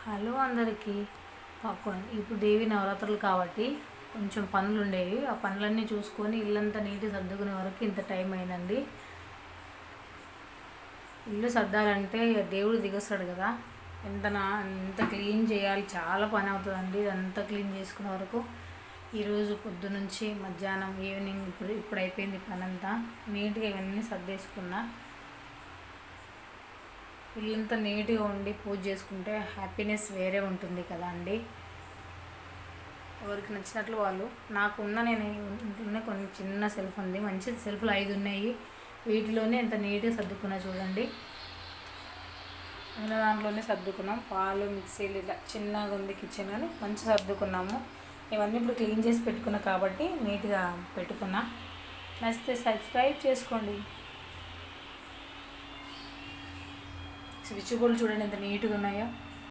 Hello అందరికీ. ఇప్పుడు దేవి నవరాత్రులు కాబట్టి కొంచెం పనులు ఉండేవి. ఆ పనులన్నీ చూసుకొని ఇల్లంతా నీట్గా సర్దుకునే వరకు ఇంత టైం అయిందండి. ఇల్లు సర్దాలంటే దేవుడు దిగొస్తాడు కదా, ఎంత క్లీన్ చేయాలి, చాలా పని అవుతుందండి. ఇదంతా క్లీన్ చేసుకునే వరకు ఈరోజు పొద్దు నుంచి మధ్యాహ్నం ఈవినింగ్ ఇప్పుడు అయిపోయింది పని అంతా. నీట్గా ఇవన్నీ సర్దేసుకున్నా. ఇల్లంతా నీట్గా ఉండి పూజ చేసుకుంటే హ్యాపీనెస్ వేరే ఉంటుంది కదా అండి. ఎవరికి నచ్చినట్లు వాళ్ళు. నేను ఇంట్లోనే కొన్ని చిన్న సెల్ఫ్ ఉంది, మంచి సెల్ఫ్లు 5 ఉన్నాయి. వీటిలోనే ఎంత నీట్గా సర్దుకున్నా చూడండి. ఉన్న దాంట్లోనే సర్దుకున్నాం. పాలు, మిక్సీలు ఇలా చిన్నగా ఉంది కిచెన్ అని మంచిగా సర్దుకున్నాము. ఇవన్నీ ఇప్పుడు క్లీన్ చేసి పెట్టుకున్నా కాబట్టి నీట్గా పెట్టుకున్నా. నచ్చితే సబ్స్క్రైబ్ చేసుకోండి. స్విచ్ బోర్డులు చూడండి ఎంత నీట్గా ఉన్నాయో.